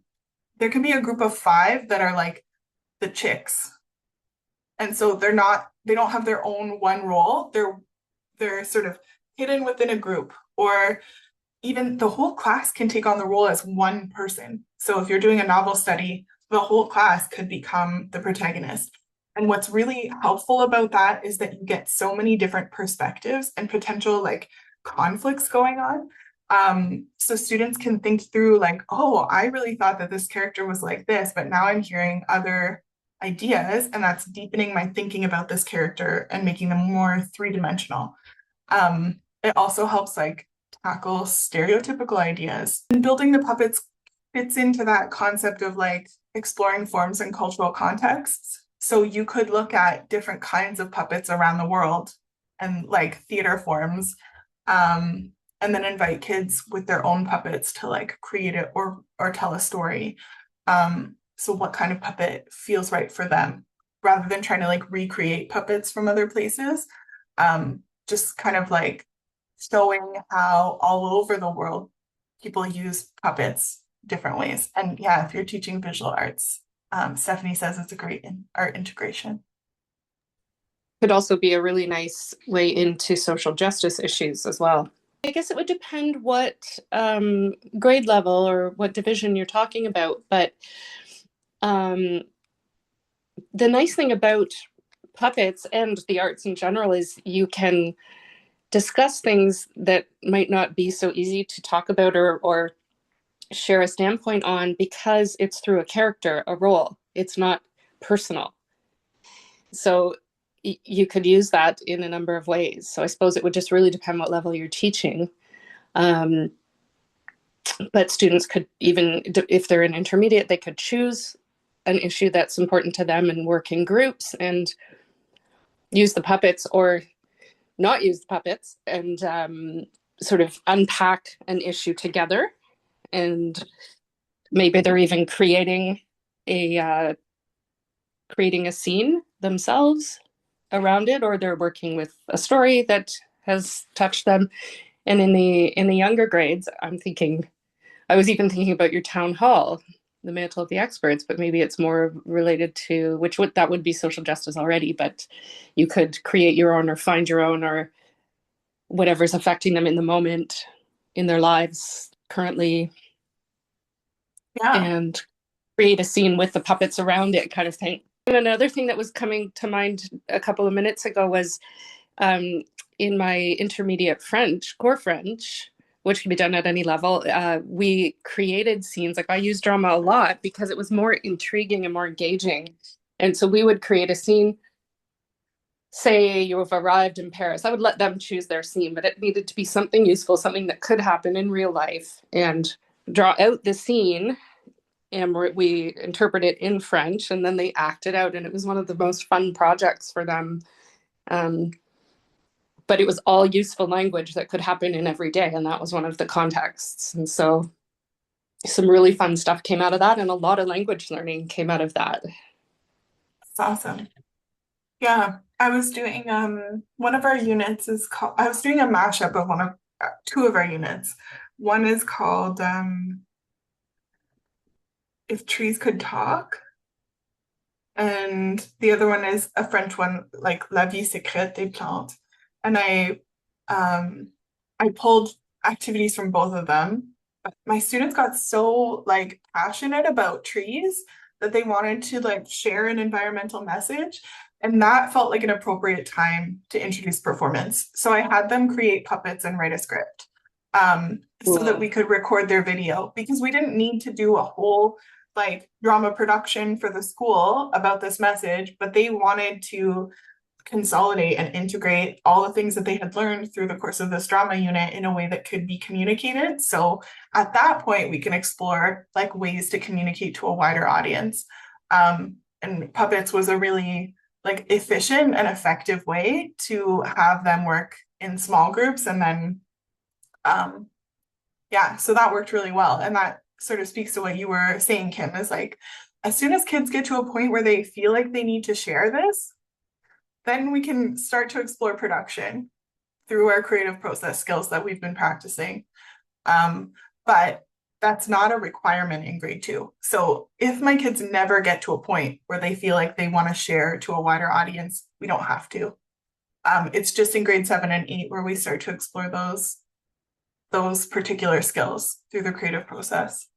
There can be a group of 5 that are like the chicks. And so they don't have their own one role. They're sort of hidden within a group, or even the whole class can take on the role as one person. So if you're doing a novel study, the whole class could become the protagonist. And what's really helpful about that is that you get so many different perspectives and potential like conflicts going on. So students can think through like, oh, I really thought that this character was like this, but now I'm hearing other ideas, and that's deepening my thinking about this character and making them more three-dimensional. It also helps like tackle stereotypical ideas. And building the puppets fits into that concept of like exploring forms and cultural contexts. So you could look at different kinds of puppets around the world and like theater forms, and then invite kids with their own puppets to like create it or tell a story. So what kind of puppet feels right for them, rather than trying to like recreate puppets from other places. Just kind of like showing how all over the world people use puppets different ways. And yeah, if you're teaching visual arts, Stephanie says it's a great art integration. Could also be a really nice way into social justice issues as well. I guess it would depend what grade level or what division you're talking about, but the nice thing about puppets and the arts in general is you can discuss things that might not be so easy to talk about or share a standpoint on, because it's through a character, a role. It's not personal. So you could use that in a number of ways. So I suppose it would just really depend what level you're teaching. But students could, even if they're in intermediate, they could choose an issue that's important to them and work in groups and use the puppets, or not use the puppets, and sort of unpack an issue together. And maybe they're even creating a scene themselves around it, or they're working with a story that has touched them. And in the younger grades, I was even thinking about your town hall, the mantle of the experts, but maybe it's more related to that would be social justice already, but you could create your own or find your own, or whatever's affecting them in the moment in their lives currently. Yeah. And create a scene with the puppets around it, kind of thing. And another thing that was coming to mind a couple of minutes ago was in my intermediate French, core French, which can be done at any level, we created scenes. Like I use drama a lot because it was more intriguing and more engaging. And so we would create a scene. Say you have arrived in Paris. I would let them choose their scene, but it needed to be something useful, something that could happen in real life, and draw out the scene. And we interpret it in French, and then they act it out. And it was one of the most fun projects for them. But it was all useful language that could happen in every day. And that was one of the contexts. And so some really fun stuff came out of that. And a lot of language learning came out of that. That's awesome. Yeah, I was doing one of our units is called, I was doing a mashup of two of our units. One is called If Trees Could Talk, and the other one is a French one, like La Vie Secrète des Plantes. And I pulled activities from both of them. But my students got so like passionate about trees that they wanted to like share an environmental message. And that felt like an appropriate time to introduce performance. So I had them create puppets and write a script, so that we could record their video, because we didn't need to do a whole like drama production for the school about this message, but they wanted to consolidate and integrate all the things that they had learned through the course of this drama unit in a way that could be communicated. So at that point, we can explore like ways to communicate to a wider audience. And puppets was a really like efficient and effective way to have them work in small groups. And then, yeah, so that worked really well. And that sort of speaks to what you were saying, Kim, is like, as soon as kids get to a point where they feel like they need to share this, then we can start to explore production through our creative process skills that we've been practicing. But that's not a requirement in grade 2. So if my kids never get to a point where they feel like they want to share to a wider audience, we don't have to. It's just in grade 7 and 8 where we start to explore those particular skills through the creative process.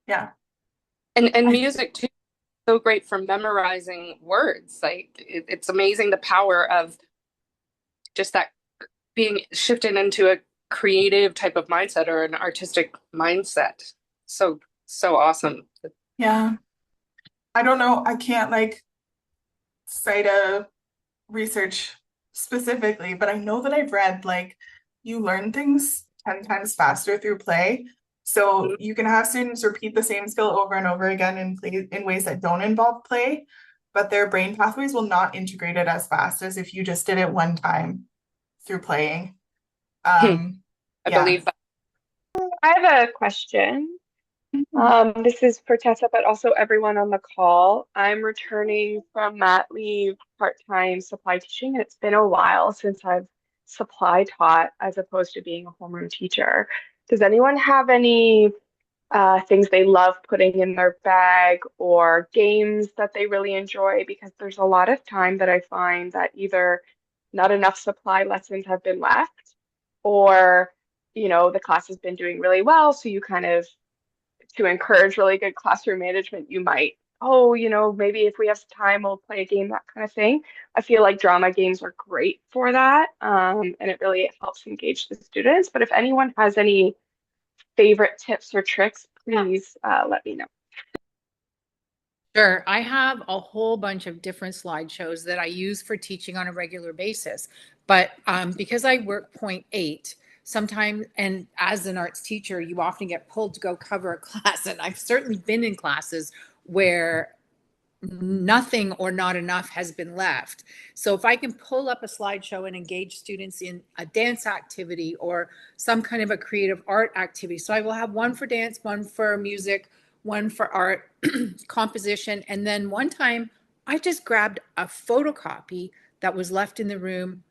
Yeah. And music too, so great for memorizing words. Like it's amazing the power of just that being shifted into a creative type of mindset or an artistic mindset. So awesome. Yeah. I don't know. I can't like cite a research specifically, but I know that I've read like you learn things 10 times faster through play. So you can have students repeat the same skill over and over again in ways that don't involve play, but their brain pathways will not integrate it as fast as if you just did it one time through playing. I Yeah. believe that. I have a question. This is for Tessa, but also everyone on the call. I'm returning from mat leave part-time supply teaching, and it's been a while since I've supply taught as opposed to being a homeroom teacher. Does anyone have any things they love putting in their bag or games that they really enjoy? Because there's a lot of time that I find that either not enough supply lessons have been left, or the class has been doing really well, so you kind of, to encourage really good classroom management, you might, oh, maybe if we have some time, we'll play a game, that kind of thing. I feel like drama games are great for that, and it really helps engage the students. But if anyone has any favorite tips or tricks, please let me know. Sure. I have a whole bunch of different slideshows that I use for teaching on a regular basis. But because I work 0.8, sometimes, and as an arts teacher, you often get pulled to go cover a class. And I've certainly been in classes where nothing or not enough has been left. So if I can pull up a slideshow and engage students in a dance activity or some kind of a creative art activity. So I will have one for dance, one for music, one for art, composition. And then one time I just grabbed a photocopy that was left in the room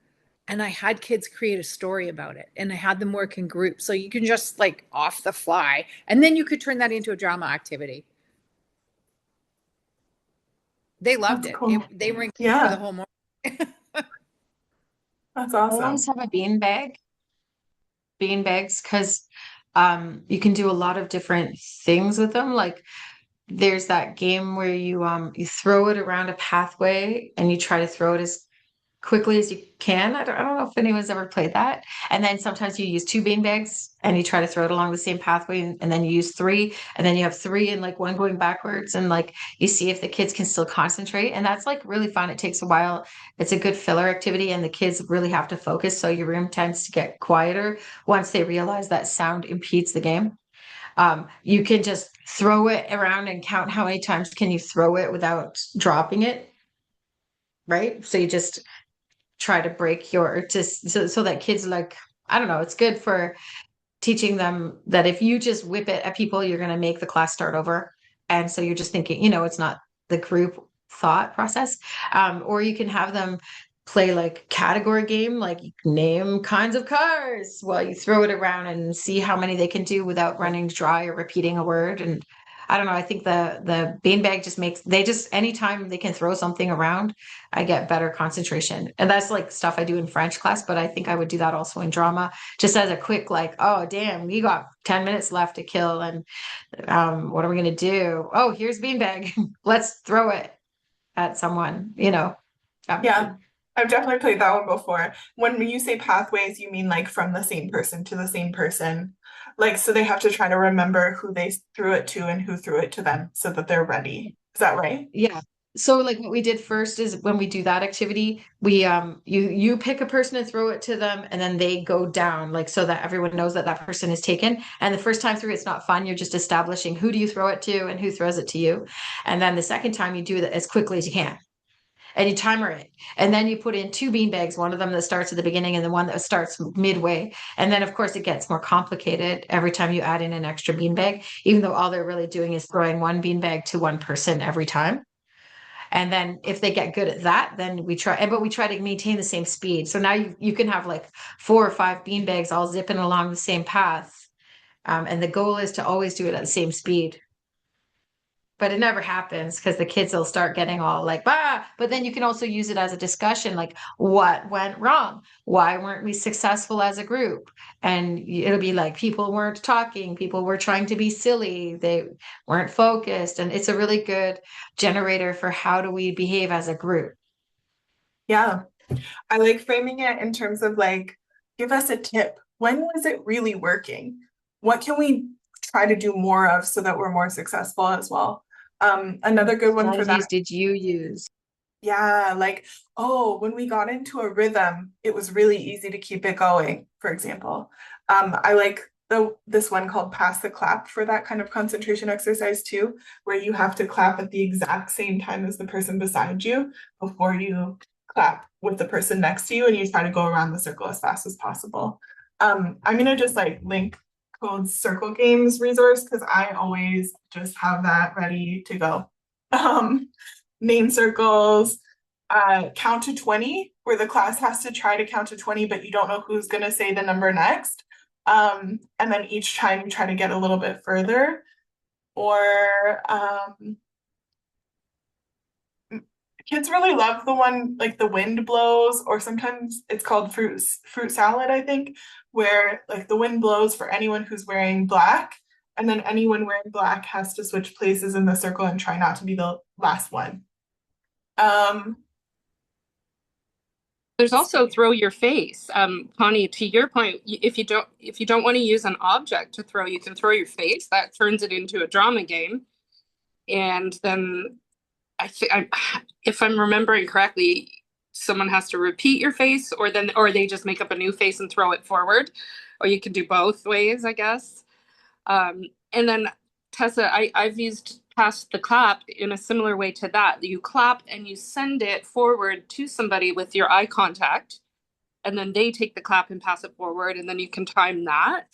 and I had kids create a story about it and I had them work in groups. So you can just like off the fly, and then you could turn that into a drama activity. They loved That's it. cool. They were engaged Yeah. for the whole morning. That's I awesome. always have a bean bags, because you can do a lot of different things with them. Like there's that game where you throw it around a pathway and you try to throw it as quickly as you can. I don't know if anyone's ever played that. And then sometimes you use 2 bean bags and you try to throw it along the same pathway, and then you use 3, and then you have 3 and like one going backwards, and like you see if the kids can still concentrate. And that's like really fun. It takes a while. It's a good filler activity, and the kids really have to focus. So your room tends to get quieter once they realize that sound impedes the game. You can just throw it around and count how many times can you throw it without dropping it. Right. So you just try to break your, just so that kids, like, I don't know, it's good for teaching them that if you just whip it at people, you're going to make the class start over. And so you're just thinking, it's not the group thought process. Or you can have them play like category game, like name kinds of cars while you throw it around and see how many they can do without running dry or repeating a word. And I don't know, I think the beanbag just makes, they just, anytime they can throw something around, I get better concentration. And that's like stuff I do in French class, but I think I would do that also in drama, just as a quick, like, oh, damn, we got 10 minutes left to kill. And what are we going to do? Oh, here's beanbag. Let's throw it at someone, Yeah, I've definitely played that one before. When you say pathways, you mean like from the same person to the same person. Like, so they have to try to remember who they threw it to and who threw it to them so that they're ready. Is that right? Yeah. So like what we did first is when we do that activity, we you pick a person and throw it to them, and then they go down, like, so that everyone knows that that person is taken. And the first time through, it's not fun. You're just establishing who do you throw it to and who throws it to you. And then the second time you do that as quickly as you can. and you timer it. And then you put in 2 beanbags, one of them that starts at the beginning and the one that starts midway. And then, of course, it gets more complicated every time you add in an extra beanbag, even though all they're really doing is throwing 1 beanbag to one person every time. And then if they get good at that, then we try, but we try to maintain the same speed. So now you can have like 4 or 5 beanbags all zipping along the same path. And the goal is to always do it at the same speed. But it never happens because the kids will start getting all like, bah. But then you can also use it as a discussion, like what went wrong? Why weren't we successful as a group? And it'll be like people weren't talking, people were trying to be silly, they weren't focused. And it's a really good generator for how do we behave as a group. Yeah. I like framing it in terms of like, give us a tip. When was it really working? What can we try to do more of so that we're more successful as well? Another good one for that. Strategies did you use? Yeah, like, oh, when we got into a rhythm, it was really easy to keep it going, for example. I like this one called Pass the Clap for that kind of concentration exercise too, where you have to clap at the exact same time as the person beside you before you clap with the person next to you, and you try to go around the circle as fast as possible. I'm gonna just like link Code's Circle Games resource because I always just have that ready to go. Name circles, count to 20, where the class has to try to count to 20, but you don't know who's going to say the number next. And then each time you try to get a little bit further. Or kids really love the one like the wind blows, or sometimes it's called fruit salad, I think, where like the wind blows for anyone who's wearing black, and then anyone wearing black has to switch places in the circle and try not to be the last one. There's also throw your face. Connie, to your point, if you don't want to use an object to throw, you can throw your face. That turns it into a drama game. And then if I'm remembering correctly, someone has to repeat your face, or they just make up a new face and throw it forward. Or you can do both ways, I guess. And then Tessa, I've used Pass the Clap in a similar way to that. You clap and you send it forward to somebody with your eye contact, and then they take the clap and pass it forward, and then you can time that.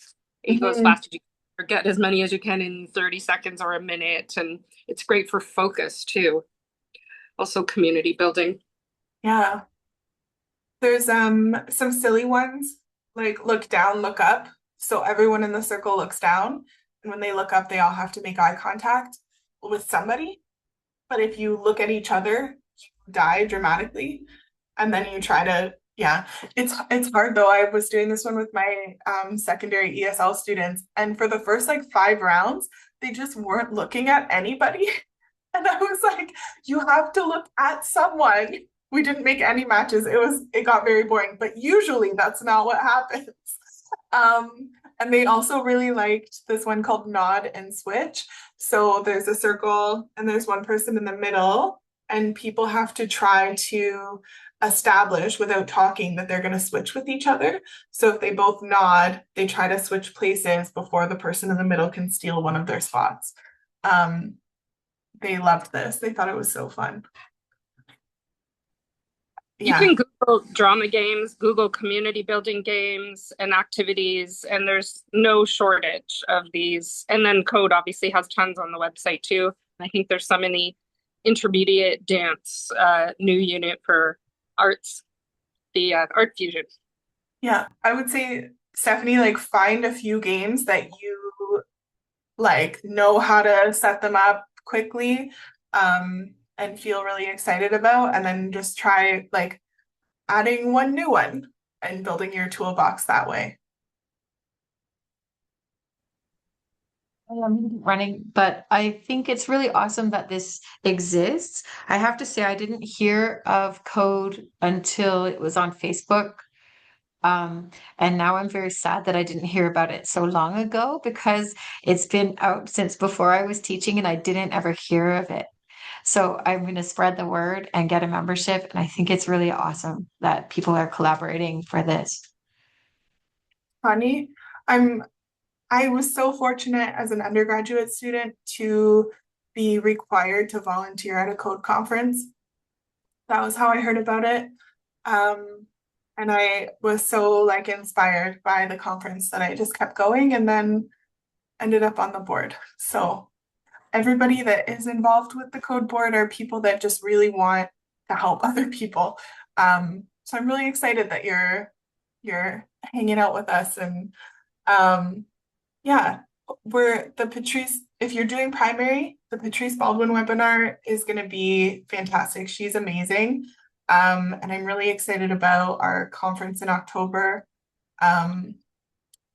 It goes fast as you can, or get as many as you can in 30 seconds or a minute, and it's great for focus too. Also community building. Yeah. There's some silly ones like look down, look up. So everyone in the circle looks down, and when they look up, they all have to make eye contact with somebody. But if you look at each other, you die dramatically, and then you try to, yeah, it's hard though. I was doing this one with my secondary ESL students, and for the first like 5 rounds, they just weren't looking at anybody. And I was like, you have to look at someone. We didn't make any matches. It got very boring, but usually that's not what happens. And they also really liked this one called Nod and Switch. So there's a circle and there's one person in the middle, and people have to try to establish without talking that they're going to switch with each other. So if they both nod, they try to switch places before the person in the middle can steal one of their spots. They loved this. They thought it was so fun. You can Google drama games, Google community building games and activities, and there's no shortage of these. And then Code obviously has tons on the website too. I think there's some in the intermediate dance new unit for arts, the Art Fusion. Yeah, I would say, Stephanie, like find a few games that you like know how to set them up quickly and feel really excited about, and then just try like adding one new one and building your toolbox that way. I'm running, but I think it's really awesome that this exists. I have to say, I didn't hear of Code until it was on Facebook. And now I'm very sad that I didn't hear about it so long ago because it's been out since before I was teaching and I didn't ever hear of it. So I'm going to spread the word and get a membership. And I think it's really awesome that people are collaborating for this. Funny, I was so fortunate as an undergraduate student to be required to volunteer at a code conference. That was how I heard about it. And I was so like inspired by the conference that I just kept going and then ended up on the board. So everybody that is involved with the code board are people that just really want to help other people. So I'm really excited that you're hanging out with us and yeah, we're the Patrice, if you're doing primary, the Patrice Baldwin webinar is going to be fantastic. She's amazing. And I'm really excited about our conference in October.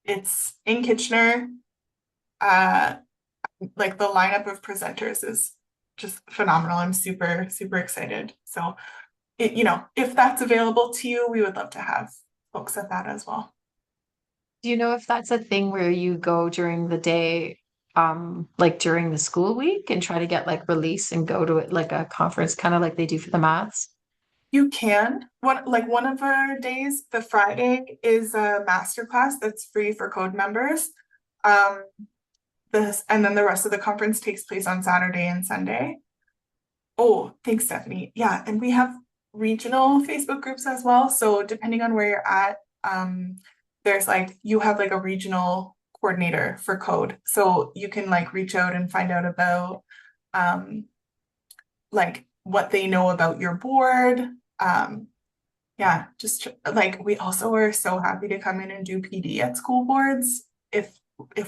It's in Kitchener. Like the lineup of presenters is just phenomenal. I'm super, super excited. So, if that's available to you, we would love to have folks at that as well. Do you know if that's a thing where you go during the day, like during the school week and try to get like release and go to it like a conference, kind of like they do for the maths? You can. One of our days, the Friday, is a master class that's free for code members. Um, and then the rest of the conference takes place on Saturday and Sunday. Oh, thanks, Stephanie. Yeah, and we have regional Facebook groups as well. So depending on where you're at, there's like you have like a regional coordinator for code. So you can like reach out and find out about like what they know about your board. Yeah, just like we also are so happy to come in and do PD at school boards if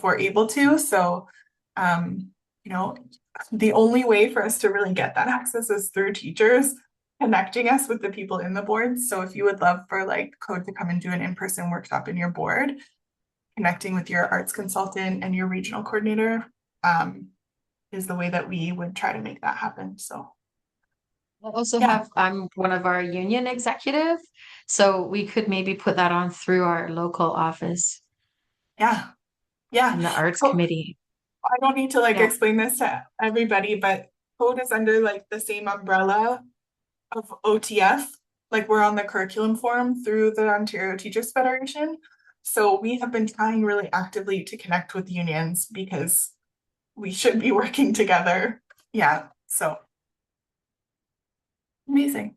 we're able to. So you know, the only way for us to really get that access is through teachers connecting us with the people in the board. So if you would love for like code to come and do an in-person workshop in your board, connecting with your arts consultant and your regional coordinator is the way that we would try to make that happen. So I also yeah, have, I'm one of our union executive, so we could maybe put that on through our local office yeah, yeah. in the arts Oh, committee. I don't need to like Yeah. explain this to everybody, but code is under like the same umbrella of OTF. Like we're on the curriculum forum through the Ontario Teachers Federation. So we have been trying really actively to connect with unions because we should be working together. Yeah, so amazing.